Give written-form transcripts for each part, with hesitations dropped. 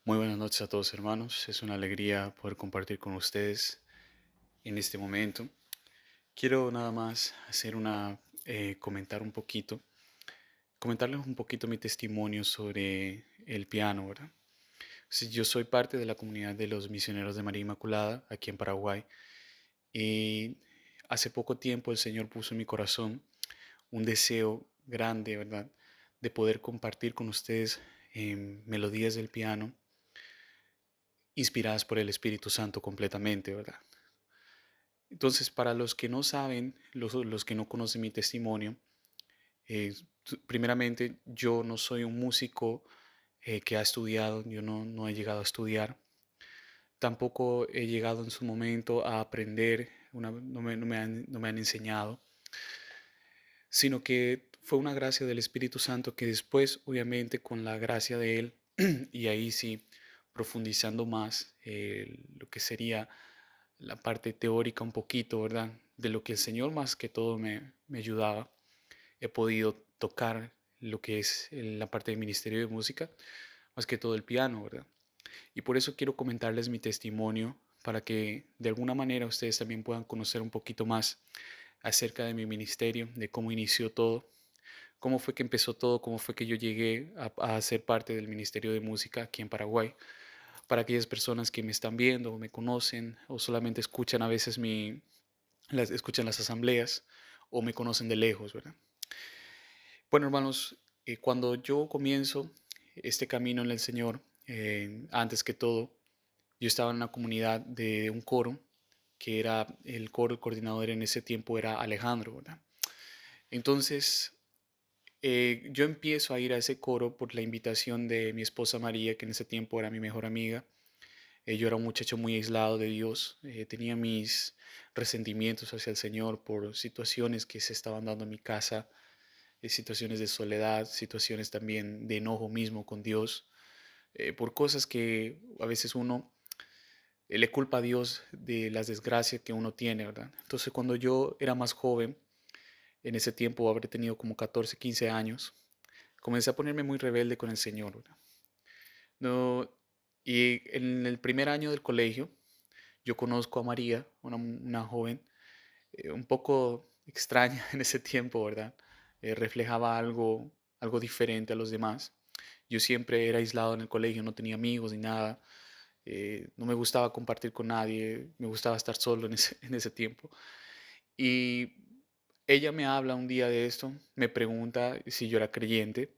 Muy buenas noches a todos hermanos, es una alegría poder compartir con ustedes en este momento. Quiero nada más hacer comentar un poquito, comentarles un poquito mi testimonio sobre el piano, ¿verdad? Sí, yo soy parte de la comunidad de los misioneros de María Inmaculada aquí en Paraguay y hace poco tiempo el Señor puso en mi corazón un deseo grande, ¿verdad? De poder compartir con ustedes melodías del piano inspiradas por el Espíritu Santo completamente, ¿verdad? Entonces, para los que no saben, los que no conocen mi testimonio, primeramente yo no soy un músico que ha estudiado, yo no he llegado a estudiar, tampoco he llegado en su momento a aprender, no me han enseñado, sino que fue una gracia del Espíritu Santo que después, obviamente, con la gracia de Él, y ahí sí, profundizando más lo que sería la parte teórica un poquito, ¿verdad? De lo que el Señor más que todo me ayudaba. He podido tocar lo que es la parte del ministerio de música, más que todo el piano, ¿verdad? Y por eso quiero comentarles mi testimonio para que de alguna manera ustedes también puedan conocer un poquito más acerca de mi ministerio, de cómo inició todo, cómo fue que empezó todo, cómo fue que yo llegué a ser parte del Ministerio de Música aquí en Paraguay. Para aquellas personas que me están viendo o me conocen o solamente escuchan a veces escuchan las asambleas o me conocen de lejos, ¿verdad? Bueno, hermanos, cuando yo comienzo este camino en el Señor, antes que todo, yo estaba en una comunidad de un coro, que era el coro, el coordinador en ese tiempo era Alejandro, ¿verdad? Entonces, yo empiezo a ir a ese coro por la invitación de mi esposa María, que en ese tiempo era mi mejor amiga. Yo era un muchacho muy aislado de Dios, tenía mis resentimientos hacia el Señor por situaciones que se estaban dando en mi casa, situaciones de soledad, situaciones también de enojo mismo con Dios, por cosas que a veces uno le culpa a Dios de las desgracias que uno tiene, ¿verdad? Entonces cuando yo era más joven, en ese tiempo habré tenido como 14, 15 años, comencé a ponerme muy rebelde con el Señor, ¿verdad? No, y en el primer año del colegio, yo conozco a María, una joven un poco extraña en ese tiempo, ¿verdad? Reflejaba algo diferente a los demás. Yo siempre era aislado en el colegio, no tenía amigos ni nada. No me gustaba compartir con nadie, me gustaba estar solo en en ese tiempo. Y ella me habla un día de esto, me pregunta si yo era creyente.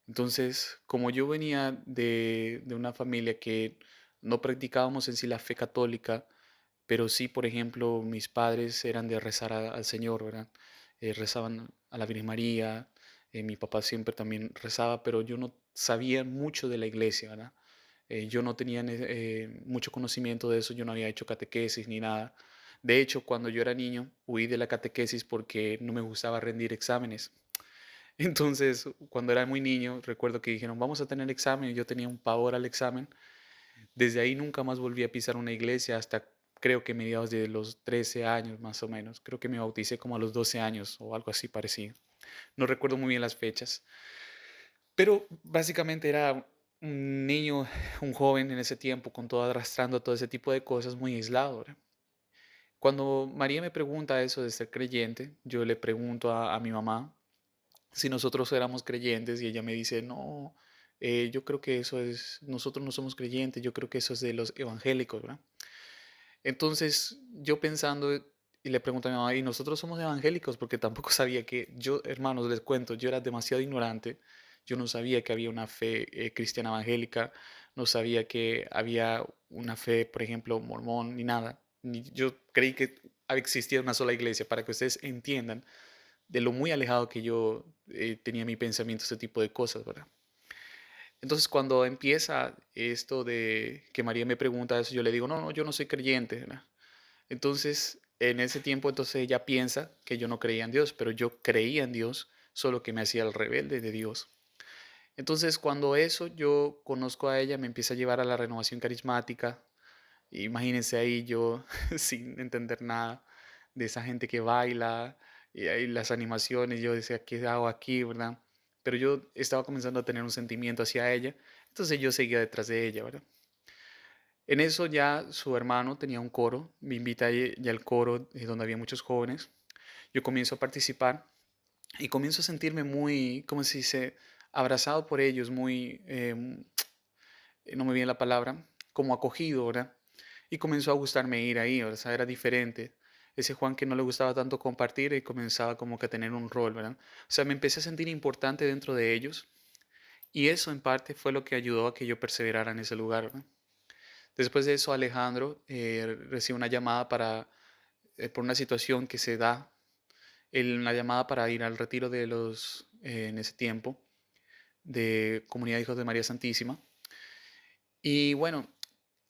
Entonces, como yo venía de una familia que no practicábamos en sí la fe católica, pero sí, por ejemplo, mis padres eran de rezar al Señor, ¿verdad? Rezaban a la Virgen María, mi papá siempre también rezaba, pero yo no sabía mucho de la iglesia, ¿verdad? Yo no tenía mucho conocimiento de eso, yo no había hecho catequesis ni nada. De hecho, cuando yo era niño, huí de la catequesis porque no me gustaba rendir exámenes. Entonces, cuando era muy niño, recuerdo que dijeron, vamos a tener examen, y yo tenía un pavor al examen. Desde ahí nunca más volví a pisar una iglesia hasta creo que mediados de los 13 años más o menos. Creo que me bauticé como a los 12 años o algo así parecido. No recuerdo muy bien las fechas. Pero básicamente era un niño, un joven en ese tiempo, con todo arrastrando todo ese tipo de cosas, muy aislado, ¿verdad? Cuando María me pregunta eso de ser creyente, yo le pregunto a mi mamá si nosotros éramos creyentes y ella me dice, no, yo creo que eso es, nosotros no somos creyentes, yo creo que eso es de los evangélicos, ¿verdad? Entonces yo pensando y le pregunto a mi mamá, ¿y nosotros somos evangélicos? Porque tampoco sabía que yo, hermanos, les cuento, yo era demasiado ignorante, yo no sabía que había una fe cristiana evangélica, no sabía que había una fe, por ejemplo, mormón, ni nada. Yo creí que existía una sola iglesia, para que ustedes entiendan de lo muy alejado que yo tenía mi pensamiento, ese tipo de cosas, ¿verdad? Entonces, cuando empieza esto de que María me pregunta eso, yo le digo, no, no, yo no soy creyente, ¿verdad? Entonces, en ese tiempo, entonces ella piensa que yo no creía en Dios, pero yo creía en Dios, solo que me hacía el rebelde de Dios. Entonces, cuando eso yo conozco a ella, me empieza a llevar a la renovación carismática. Imagínense ahí yo sin entender nada de esa gente que baila y ahí las animaciones. Yo decía, ¿qué hago aquí, verdad? pero yo estaba comenzando a tener un sentimiento hacia ella, entonces yo seguía detrás de ella, ¿verdad? En eso ya su hermano tenía un coro, me invita ya al coro donde había muchos jóvenes, yo comienzo a participar y comienzo a sentirme muy, ¿cómo se dice? Abrazado por ellos, muy, no me viene la palabra, como acogido, ¿verdad? Y comenzó a gustarme ir ahí, o sea, era diferente. Ese Juan que no le gustaba tanto compartir y comenzaba como que a tener un rol, ¿verdad? O sea, me empecé a sentir importante dentro de ellos y eso en parte fue lo que ayudó a que yo perseverara en ese lugar, ¿verdad? Después de eso, Alejandro recibe una llamada por una situación que se da, una llamada para ir al retiro de en ese tiempo, de Comunidad de Hijos de María Santísima. Y bueno,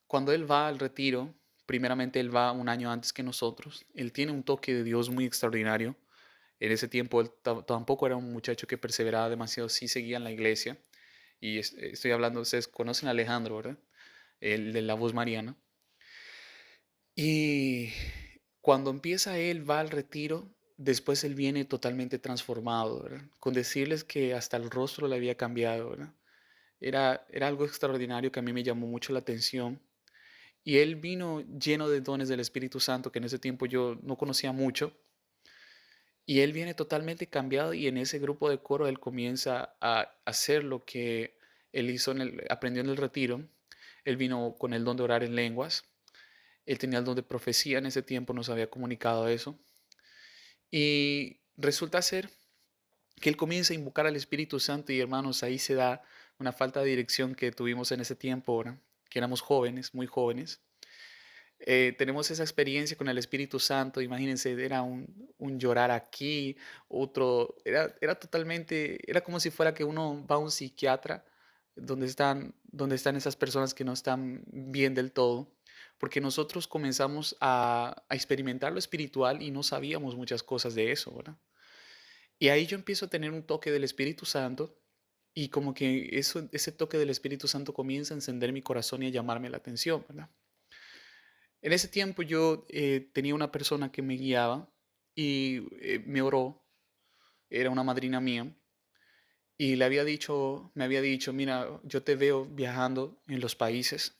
cuando él va al retiro, primeramente él va un año antes que nosotros. Él tiene un toque de Dios muy extraordinario. En ese tiempo él tampoco era un muchacho que perseveraba demasiado, sí seguía en la iglesia. Y estoy hablando, ustedes conocen a Alejandro, ¿verdad? El de la voz mariana. Y cuando empieza él, va al retiro, después él viene totalmente transformado, ¿verdad? Con decirles que hasta el rostro le había cambiado, ¿verdad? Era algo extraordinario que a mí me llamó mucho la atención. Y él vino lleno de dones del Espíritu Santo, que en ese tiempo yo no conocía mucho. Y él viene totalmente cambiado y en ese grupo de coro él comienza a hacer lo que él hizo aprendió en el retiro. Él vino con el don de orar en lenguas. Él tenía el don de profecía en ese tiempo, nos había comunicado eso. Y resulta ser que él comienza a invocar al Espíritu Santo y hermanos, ahí se da una falta de dirección que tuvimos en ese tiempo, ahora, que éramos jóvenes, muy jóvenes. Tenemos esa experiencia con el Espíritu Santo, imagínense, era un llorar aquí, otro, era totalmente, era como si fuera que uno va a un psiquiatra donde están esas personas que no están bien del todo, porque nosotros comenzamos a experimentar lo espiritual y no sabíamos muchas cosas de eso, ¿verdad? Y ahí yo empiezo a tener un toque del Espíritu Santo y como que ese toque del Espíritu Santo comienza a encender mi corazón y a llamarme la atención, ¿verdad? En ese tiempo yo tenía una persona que me guiaba y me oró, era una madrina mía, y me había dicho, mira, yo te veo viajando en los países,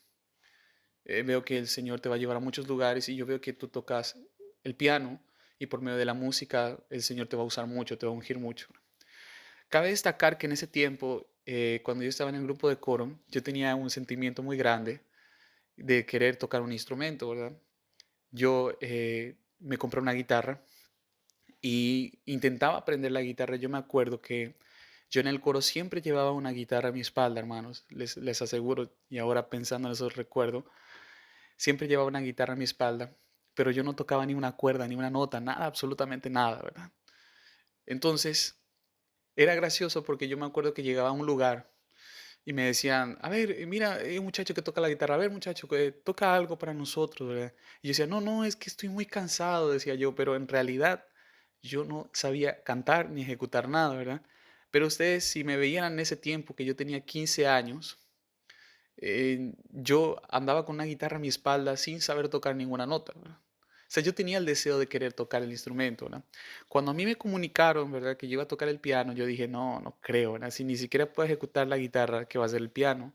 veo que el Señor te va a llevar a muchos lugares y yo veo que tú tocas el piano y por medio de la música el Señor te va a usar mucho, te va a ungir mucho. Cabe destacar que en ese tiempo, cuando yo estaba en el grupo de coro, yo tenía un sentimiento muy grande de querer tocar un instrumento, ¿verdad? Yo me compré una guitarra y intentaba aprender la guitarra. Yo me acuerdo que yo en el coro siempre llevaba una guitarra a mi espalda, hermanos, les aseguro, y ahora pensando en eso recuerdo, siempre llevaba una guitarra a mi espalda, pero yo no tocaba ni una cuerda, ni una nota, nada, absolutamente nada, ¿verdad? Entonces, era gracioso porque yo me acuerdo que llegaba a un lugar y me decían, a ver, mira, hay un muchacho que toca la guitarra, a ver, muchacho, que toca algo para nosotros, ¿verdad? Y yo decía, no, no, es que estoy muy cansado, decía yo, pero en realidad yo no sabía cantar ni ejecutar nada, ¿verdad? Pero ustedes, si me veían en ese tiempo que yo tenía 15 años, yo andaba con una guitarra a mi espalda sin saber tocar ninguna nota, ¿verdad? O sea, yo tenía el deseo de querer tocar el instrumento, ¿verdad? Cuando a mí me comunicaron, ¿verdad? Que yo iba a tocar el piano, yo dije, no, no creo, ¿verdad? Si ni siquiera puedo ejecutar la guitarra, ¿qué va a ser el piano?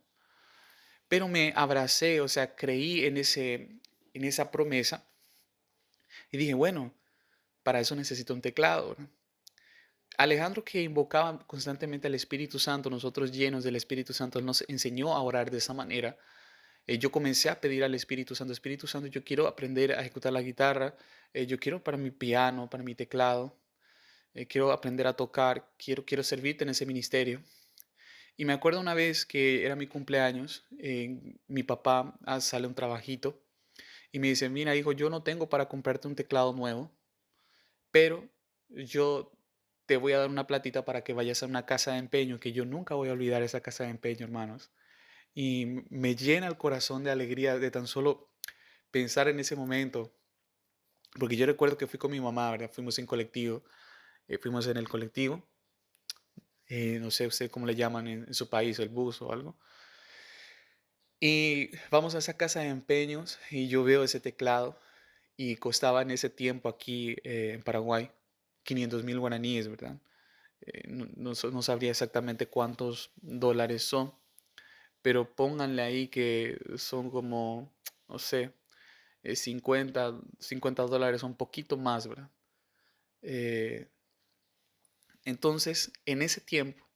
Pero me abracé, o sea, creí en esa promesa y dije, bueno, para eso necesito un teclado, ¿verdad? Alejandro, que invocaba constantemente al Espíritu Santo, nosotros llenos del Espíritu Santo, él nos enseñó a orar de esa manera. Yo comencé a pedir al Espíritu Santo, yo quiero aprender a ejecutar la guitarra, yo quiero para mi piano, para mi teclado, quiero aprender a tocar, quiero servirte en ese ministerio. Y me acuerdo una vez que era mi cumpleaños, mi papá sale un trabajito y me dice, mira hijo, yo no tengo para comprarte un teclado nuevo, pero yo te voy a dar una platita para que vayas a una casa de empeño, que yo nunca voy a olvidar esa casa de empeño, hermanos. Y me llena el corazón de alegría de tan solo pensar en ese momento, porque yo recuerdo que fui con mi mamá, ¿verdad? Fuimos en colectivo, fuimos en el colectivo, no sé usted cómo le llaman en su país, el bus o algo. Y vamos a esa casa de empeños y yo veo ese teclado y costaba en ese tiempo aquí en Paraguay 500.000 guaraníes, ¿verdad? No sabría exactamente cuántos dólares son, pero pónganle ahí que son como, no sé, 50 dólares, un poquito más, ¿verdad? Eh, entonces, en ese tiempo,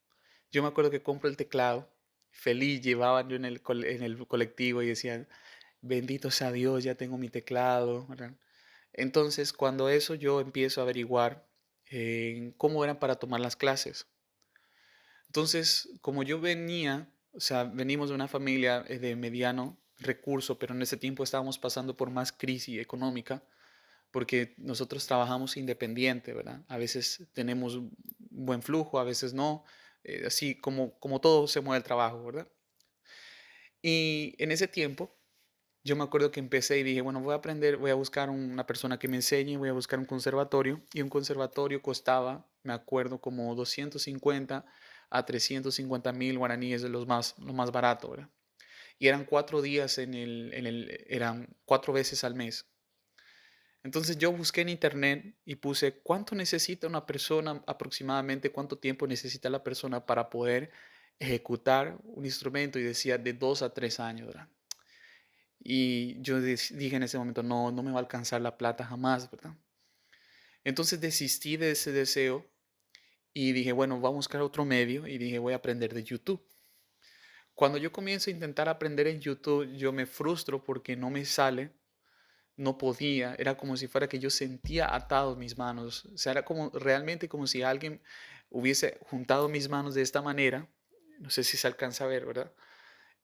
yo me acuerdo que compro el teclado, feliz, llevaban yo en el colectivo y decían, bendito sea Dios, ya tengo mi teclado, ¿verdad? Entonces, cuando eso yo empiezo a averiguar cómo eran para tomar las clases. Entonces, como yo venía, o sea, venimos de una familia de mediano recurso, pero en ese tiempo estábamos pasando por más crisis económica, porque nosotros trabajamos independiente, ¿verdad? A veces tenemos un buen flujo, a veces no, así como todo se mueve el trabajo, ¿verdad? Y en ese tiempo, yo me acuerdo que empecé y dije, bueno, voy a aprender, voy a buscar una persona que me enseñe, voy a buscar un conservatorio. Y un conservatorio costaba, me acuerdo, como 250 a 350.000 guaraníes, de lo más barato, ¿verdad? Y eran 4 días eran 4 veces al mes. Entonces yo busqué en internet y puse cuánto necesita una persona, aproximadamente cuánto tiempo necesita la persona para poder ejecutar un instrumento y decía de 2 a 3 años, ¿verdad? Y yo dije en ese momento, no, no me va a alcanzar la plata jamás, ¿verdad? Entonces desistí de ese deseo y dije, bueno, voy a buscar otro medio y dije, voy a aprender de YouTube. Cuando yo comienzo a intentar aprender en YouTube, yo me frustro porque no me sale, no podía, era como si fuera que yo sentía atados mis manos, o sea, era como realmente como si alguien hubiese juntado mis manos de esta manera, no sé si se alcanza a ver, ¿verdad?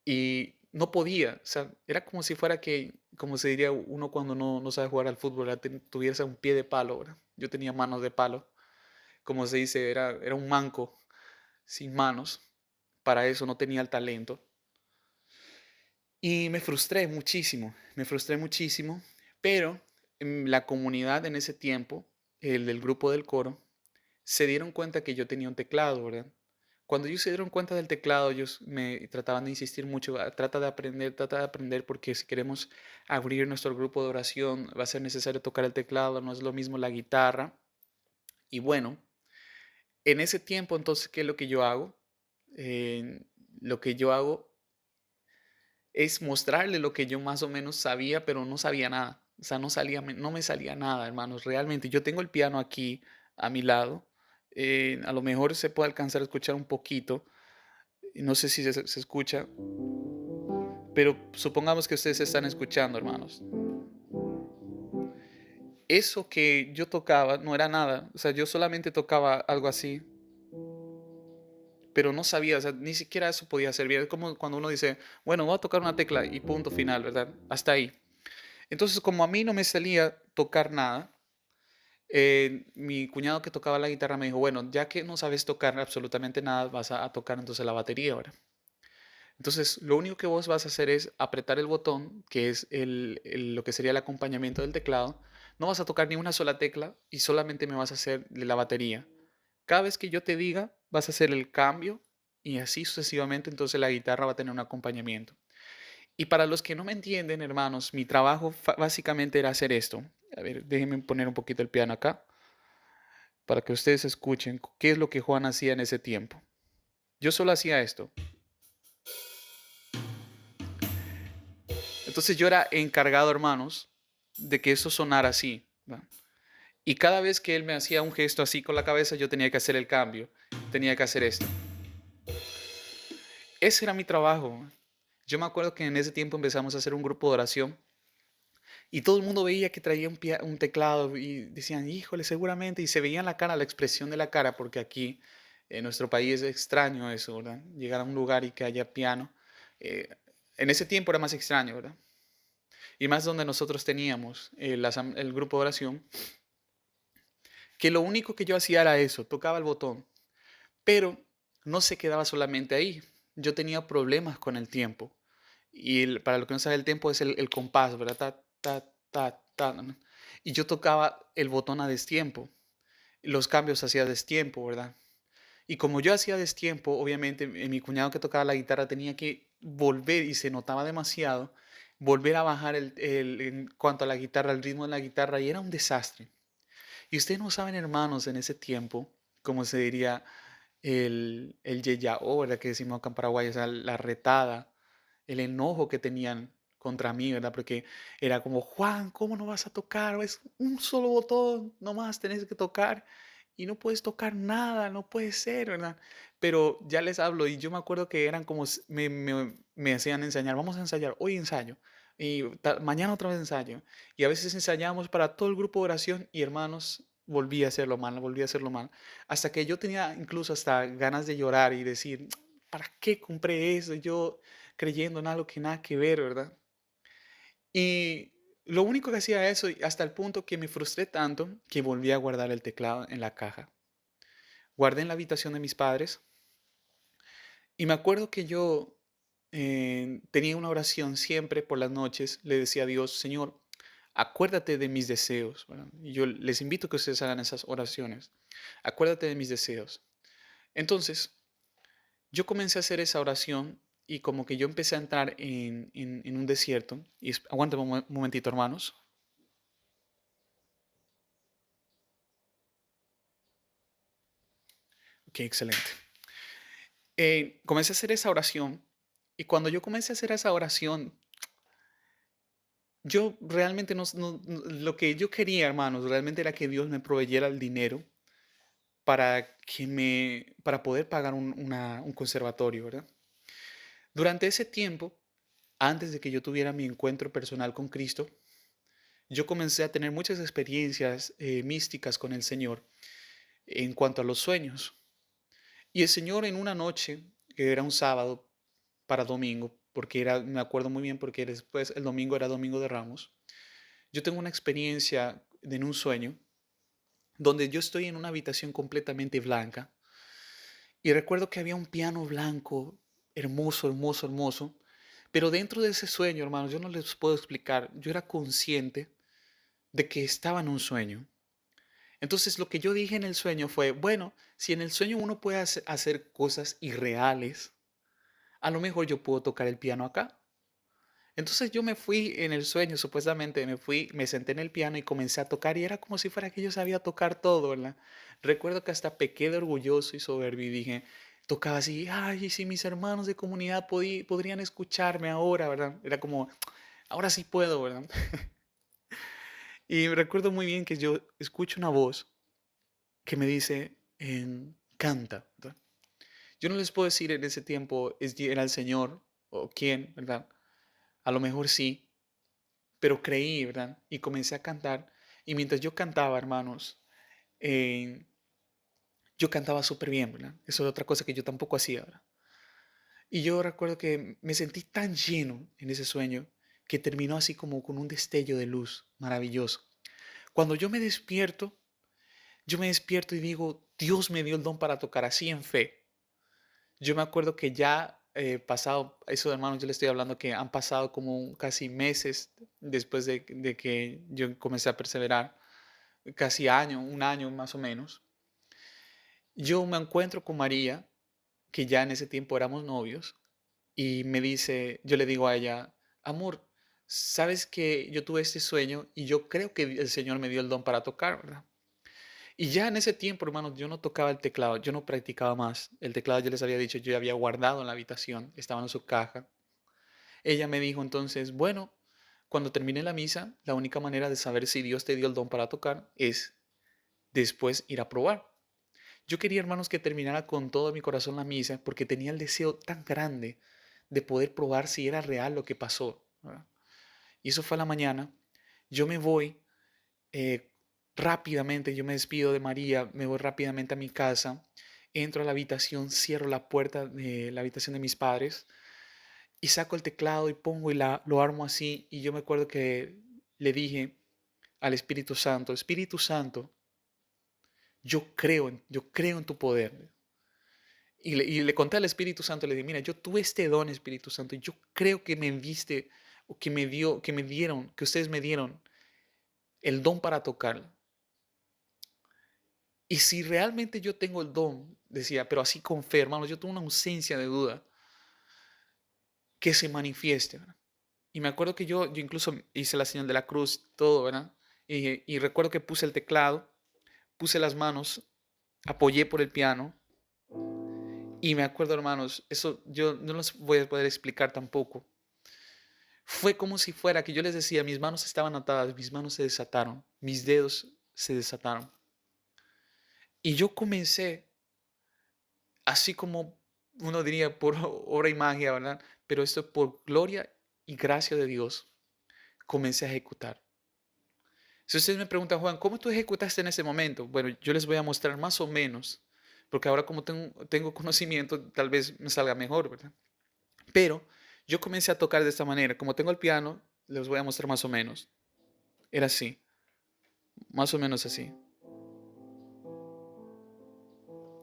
Y no podía, o sea, era como si fuera que, como se diría uno cuando no sabe jugar al fútbol, ¿verdad? Tuviese un pie de palo, ¿verdad? Yo tenía manos de palo, como se dice, era un manco sin manos, para eso no tenía el talento. Y me frustré muchísimo, pero la comunidad en ese tiempo, el del grupo del coro, se dieron cuenta que yo tenía un teclado, ¿verdad? Cuando ellos se dieron cuenta del teclado, ellos me trataban de insistir mucho, trata de aprender, porque si queremos abrir nuestro grupo de oración va a ser necesario tocar el teclado, no es lo mismo la guitarra. Y bueno, en ese tiempo entonces, ¿qué es lo que yo hago? Eh, lo que yo hago es mostrarle lo que yo más o menos sabía, pero no sabía nada. O sea, no me salía nada, hermanos. Realmente, yo tengo el piano aquí a mi lado. A lo mejor se puede alcanzar a escuchar un poquito. No sé si se escucha, pero supongamos que ustedes están escuchando, hermanos. Eso que yo tocaba no era nada. O sea, yo solamente tocaba algo así, pero no sabía, o sea, ni siquiera eso podía servir. Es como cuando uno dice, bueno, voy a tocar una tecla y punto final, ¿verdad? Hasta ahí. Entonces, como a mí no me salía tocar nada, mi cuñado que tocaba la guitarra me dijo, bueno, ya que no sabes tocar absolutamente nada, vas a tocar entonces la batería ahora. Entonces, lo único que vos vas a hacer es apretar el botón, que es lo que sería el acompañamiento del teclado. No vas a tocar ni una sola tecla y solamente me vas a hacer de la batería. Cada vez que yo te diga, vas a hacer el cambio y así sucesivamente, entonces la guitarra va a tener un acompañamiento. Y para los que no me entienden, hermanos, mi trabajo básicamente era hacer esto. A ver, déjenme poner un poquito el piano acá para que ustedes escuchen qué es lo que Juan hacía en ese tiempo. Yo solo hacía esto. Entonces yo era encargado, hermanos, de que eso sonara así, ¿va? Y cada vez que él me hacía un gesto así con la cabeza, yo tenía que hacer el cambio. Tenía que hacer esto. Ese era mi trabajo. Yo me acuerdo que en ese tiempo empezamos a hacer un grupo de oración y todo el mundo veía que traía un teclado y decían, híjole, seguramente. Y se veía en la cara, la expresión de la cara, porque aquí en nuestro país es extraño eso, ¿verdad? Llegar a un lugar y que haya piano. Eh, en ese tiempo era más extraño, ¿verdad? Y más donde nosotros teníamos el grupo de oración, que lo único que yo hacía era eso, tocaba el botón, pero no se quedaba solamente ahí. Yo tenía problemas con el tiempo. Y para lo que no sabe el tiempo es el compás, ¿verdad? Ta, ta, ta, ta, ¿no? Y yo tocaba el botón a destiempo. Los cambios hacía a destiempo, ¿verdad? Y como yo hacía destiempo, obviamente mi cuñado que tocaba la guitarra tenía que volver y se notaba demasiado, volver a bajar en cuanto a la guitarra, el ritmo de la guitarra y era un desastre. Y ustedes no saben, hermanos, en ese tiempo como se diría, el yeyao, ¿verdad? Que decimos acá en Paraguay, o sea, la retada, el enojo que tenían contra mí, ¿verdad? Porque era como, Juan, ¿cómo no vas a tocar? Es un solo botón, nomás tenés que tocar y no puedes tocar nada, no puede ser, ¿verdad? Pero ya les hablo y yo me acuerdo que eran como, me hacían ensayar, vamos a ensayar, hoy ensayo. Y mañana otra vez ensayo. Y a veces ensayábamos para todo el grupo de oración y hermanos, volví a hacerlo mal, volví a hacerlo mal. Hasta que yo tenía incluso hasta ganas de llorar y decir, ¿para qué compré eso? Yo creyendo en algo que nada que ver, ¿verdad? Y lo único que hacía eso, y hasta el punto que me frustré tanto que volví a guardar el teclado en la caja. Guardé en la habitación de mis padres y me acuerdo que yo tenía una oración siempre por las noches, le decía a Dios, Señor, acuérdate de mis deseos, ¿verdad? Y yo les invito a que ustedes hagan esas oraciones. Acuérdate de mis deseos. Entonces, yo comencé a hacer esa oración y como que yo empecé a entrar en un desierto. Y aguántame un momentito, hermanos. Ok, excelente. Comencé a hacer esa oración y cuando yo comencé a hacer esa oración, yo realmente lo que yo quería, hermanos, realmente era que Dios me proveyera el dinero para poder pagar un conservatorio, ¿verdad? Durante ese tiempo, antes de que yo tuviera mi encuentro personal con Cristo, yo comencé a tener muchas experiencias místicas con el Señor en cuanto a los sueños. Y el Señor en una noche, que era un sábado para domingo, porque era, me acuerdo muy bien porque después el domingo era Domingo de Ramos, yo tengo una experiencia en un sueño donde yo estoy en una habitación completamente blanca y recuerdo que había un piano blanco, hermoso, hermoso, hermoso, pero dentro de ese sueño, hermanos, yo no les puedo explicar, yo era consciente de que estaba en un sueño. Entonces lo que yo dije en el sueño fue, bueno, si en el sueño uno puede hacer cosas irreales, a lo mejor yo puedo tocar el piano acá. Entonces yo me fui en el sueño, supuestamente me fui, me senté en el piano y comencé a tocar y era como si fuera que yo sabía tocar todo, ¿verdad? Recuerdo que hasta pequé de orgulloso y soberbio y dije, tocaba así, ay, y si mis hermanos de comunidad podrían escucharme ahora, ¿verdad? Era como, ahora sí puedo, ¿verdad? Y recuerdo muy bien que yo escucho una voz que me dice, canta, ¿verdad? Yo no les puedo decir en ese tiempo era el Señor o quién, ¿verdad? A lo mejor sí, pero creí, ¿verdad? Y comencé a cantar. Y mientras yo cantaba, hermanos, eh, yo cantaba súper bien, ¿verdad? Eso es otra cosa que yo tampoco hacía, ¿verdad? Y yo recuerdo que me sentí tan lleno en ese sueño que terminó así como con un destello de luz maravilloso. Cuando yo me despierto y digo, Dios me dio el don para tocar así en fe. Yo me acuerdo que ya pasado, eso hermanos, yo le estoy hablando que han pasado como casi meses después de que yo comencé a perseverar, casi año, un año más o menos. Yo me encuentro con María, que ya en ese tiempo éramos novios, y me dice, yo le digo a ella, amor, sabes que yo tuve este sueño y yo creo que el Señor me dio el don para tocar, ¿verdad? Y ya en ese tiempo, hermanos, yo no tocaba el teclado, yo no practicaba más. El teclado, yo les había dicho, yo ya había guardado en la habitación, estaba en su caja. Ella me dijo entonces, bueno, cuando termine la misa, la única manera de saber si Dios te dio el don para tocar es después ir a probar. Yo quería, hermanos, que terminara con todo mi corazón la misa porque tenía el deseo tan grande de poder probar si era real lo que pasó, ¿verdad? Y eso fue a la mañana. Yo me voy eh, rápidamente, yo me despido de María, me voy rápidamente a mi casa, entro a la habitación, cierro la puerta de la habitación de mis padres y saco el teclado y pongo y lo armo así. Y yo me acuerdo que le dije al Espíritu Santo, yo creo en tu poder. Y le conté al Espíritu Santo, le dije, mira, yo tuve este don, Espíritu Santo, y yo creo que me enviste, o que me dieron, que ustedes me dieron el don para tocarla. Y si realmente yo tengo el don, decía, pero así con fe, hermanos, yo tengo una ausencia de duda, que se manifieste, ¿verdad? Y me acuerdo que yo incluso hice la señal de la cruz, todo, ¿verdad? Y recuerdo que puse el teclado, puse las manos apoyé por el piano y me acuerdo, hermanos, eso yo no los voy a poder explicar tampoco. Fue como si fuera que yo les decía, mis manos estaban atadas, mis manos se desataron, mis dedos se desataron. Y yo comencé, así como uno diría por obra y magia, ¿verdad? Pero esto por gloria y gracia de Dios, comencé a ejecutar. Si ustedes me preguntan, Juan, ¿cómo tú ejecutaste en ese momento? Bueno, yo les voy a mostrar más o menos, porque ahora como tengo conocimiento, tal vez me salga mejor, ¿verdad? Pero yo comencé a tocar de esta manera. Como tengo el piano, les voy a mostrar más o menos. Era así, más o menos así.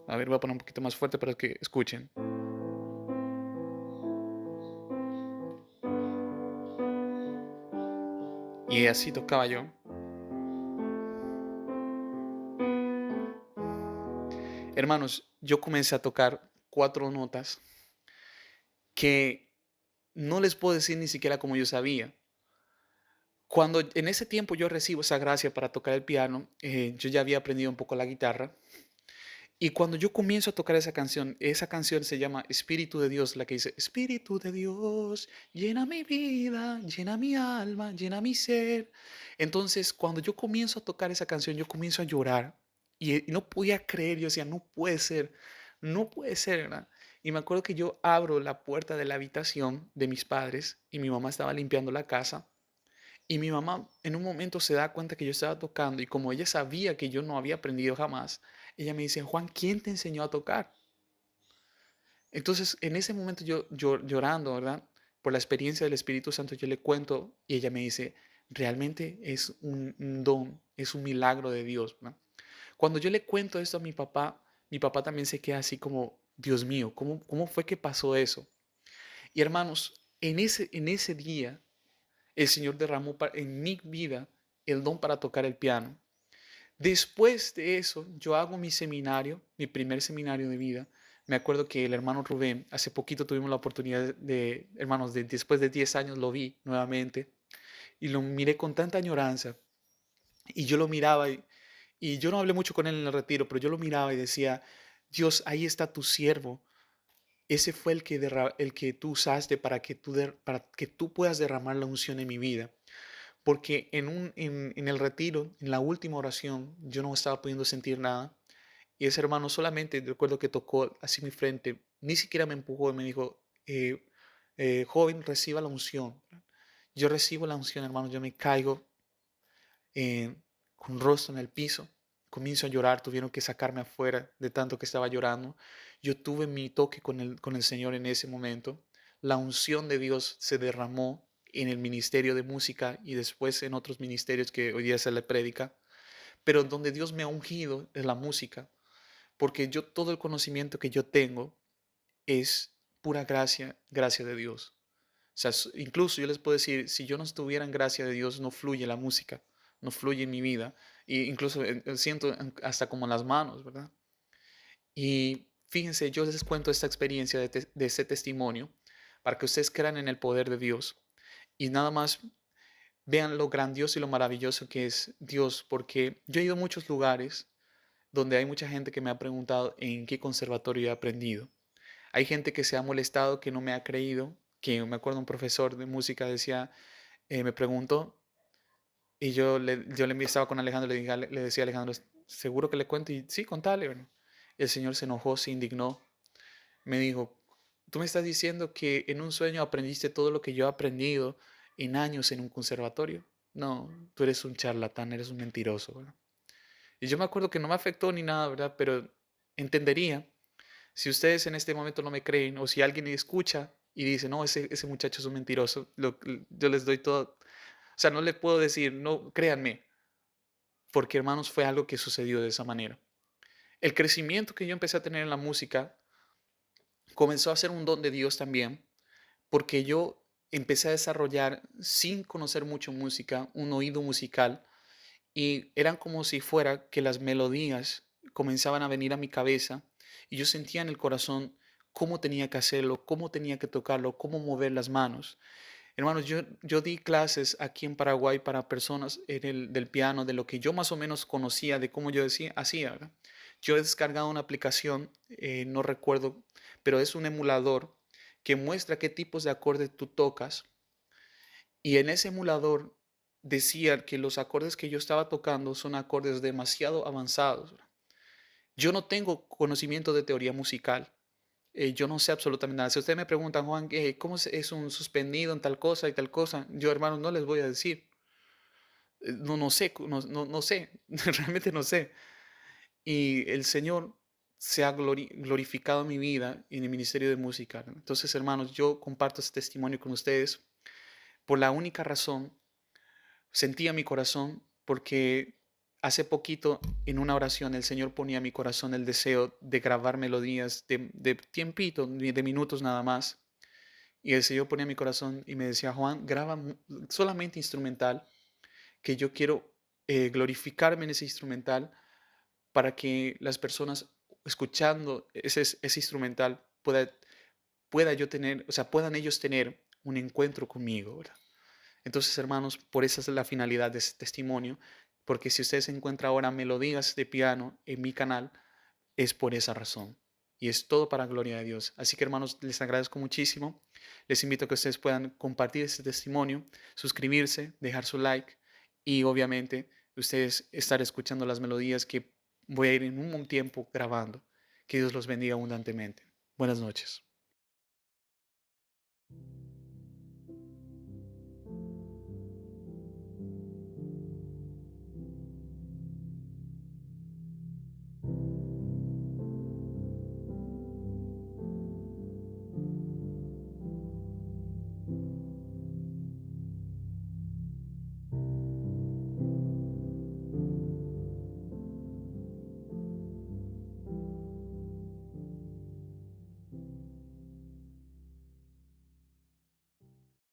A ver, voy a poner un poquito más fuerte para que escuchen. Y así tocaba yo. Hermanos, yo comencé a tocar cuatro notas que no les puedo decir ni siquiera como yo sabía. Cuando en ese tiempo yo recibo esa gracia para tocar el piano, yo ya había aprendido un poco la guitarra. Y cuando yo comienzo a tocar esa canción se llama Espíritu de Dios, la que dice, Espíritu de Dios, llena mi vida, llena mi alma, llena mi ser. Entonces, cuando yo comienzo a tocar esa canción, yo comienzo a llorar y no podía creer, yo decía, no puede ser, no puede ser, ¿verdad? Y me acuerdo que yo abro la puerta de la habitación de mis padres y mi mamá estaba limpiando la casa y mi mamá en un momento se da cuenta que yo estaba tocando y como ella sabía que yo no había aprendido jamás, ella me dice, Juan, ¿quién te enseñó a tocar? Entonces, en ese momento yo llorando, ¿verdad? Por la experiencia del Espíritu Santo, yo le cuento y ella me dice, realmente es un don, es un milagro de Dios, ¿no? Cuando yo le cuento esto a mi papá también se queda así como, Dios mío, ¿cómo fue que pasó eso? Y hermanos, en ese día, el Señor derramó en mi vida el don para tocar el piano. Después de eso, yo hago mi seminario, mi primer seminario de vida. Me acuerdo que el hermano Rubén, hace poquito tuvimos la oportunidad hermanos, después de 10 años lo vi nuevamente y lo miré con tanta añoranza. Y yo lo miraba y yo no hablé mucho con él en el retiro, pero yo lo miraba y decía, Dios, ahí está tu siervo. Ese fue el que tú usaste para que tú puedas derramar la unción en mi vida. Porque en el retiro, en la última oración, yo no estaba pudiendo sentir nada. Y ese hermano solamente recuerdo que tocó así mi frente, ni siquiera me empujó y me dijo, joven, reciba la unción. Yo recibo la unción, hermano, yo me caigo eh, con rostro en el piso, comienzo a llorar, tuvieron que sacarme afuera de tanto que estaba llorando. Yo tuve mi toque con el Señor en ese momento. La unción de Dios se derramó en el ministerio de música y después en otros ministerios que hoy día se le predica. Pero donde Dios me ha ungido es la música, porque yo todo el conocimiento que yo tengo es pura gracia, gracia de Dios. O sea, incluso yo les puedo decir, si yo no estuviera en gracia de Dios, no fluye la música, no fluye en mi vida. Y incluso siento hasta como las manos, ¿verdad? Y fíjense, yo les cuento esta experiencia de este testimonio para que ustedes crean en el poder de Dios. Y nada más vean lo grandioso y lo maravilloso que es Dios, porque yo he ido a muchos lugares donde hay mucha gente que me ha preguntado en qué conservatorio he aprendido. Hay gente que se ha molestado, que no me ha creído, que me acuerdo un profesor de música decía, me preguntó y yo le estaba con Alejandro, le decía a Alejandro, ¿seguro que le cuento? Y sí, contale. Bueno, el Señor se enojó, se indignó, me dijo, tú me estás diciendo que en un sueño aprendiste todo lo que yo he aprendido en años en un conservatorio. No, tú eres un charlatán, eres un mentiroso, ¿verdad? Y yo me acuerdo que no me afectó ni nada, ¿verdad? Pero entendería si ustedes en este momento no me creen o si alguien me escucha y dice, no, ese muchacho es un mentiroso, yo les doy todo. O sea, no le puedo decir, no, créanme, porque hermanos fue algo que sucedió de esa manera. El crecimiento que yo empecé a tener en la música comenzó a ser un don de Dios también, porque yo empecé a desarrollar, sin conocer mucho música, un oído musical y eran como si fuera que las melodías comenzaban a venir a mi cabeza y yo sentía en el corazón cómo tenía que hacerlo, cómo tenía que tocarlo, cómo mover las manos. Hermanos, yo di clases aquí en Paraguay para personas del piano, de lo que yo más o menos conocía, de cómo yo hacía, ¿verdad? Yo he descargado una aplicación, no recuerdo, pero es un emulador que muestra qué tipos de acordes tú tocas. Y en ese emulador decía que los acordes que yo estaba tocando son acordes demasiado avanzados. Yo no tengo conocimiento de teoría musical. Yo no sé absolutamente nada. Si ustedes me preguntan, Juan, ¿cómo es un suspendido en tal cosa y tal cosa? Yo, hermano, no les voy a decir. No, no sé, no sé, realmente no sé. Y el Señor se ha glorificado en mi vida y en el ministerio de música, ¿no? Entonces, hermanos, yo comparto este testimonio con ustedes por la única razón, sentía mi corazón, porque hace poquito en una oración el Señor ponía en mi corazón el deseo de grabar melodías de tiempito, de minutos nada más. Y el Señor ponía en mi corazón y me decía, Juan, graba solamente instrumental, que yo quiero glorificarme en ese instrumental para que las personas escuchando ese instrumental pueda yo tener, o sea, puedan ellos tener un encuentro conmigo, ¿verdad? Entonces, hermanos, por esa es la finalidad de este testimonio, porque si ustedes encuentran ahora melodías de piano en mi canal, es por esa razón. Y es todo para gloria de Dios. Así que, hermanos, les agradezco muchísimo. Les invito a que ustedes puedan compartir este testimonio, suscribirse, dejar su like y obviamente ustedes estar escuchando las melodías que voy a ir en un tiempo grabando. Que Dios los bendiga abundantemente. Buenas noches.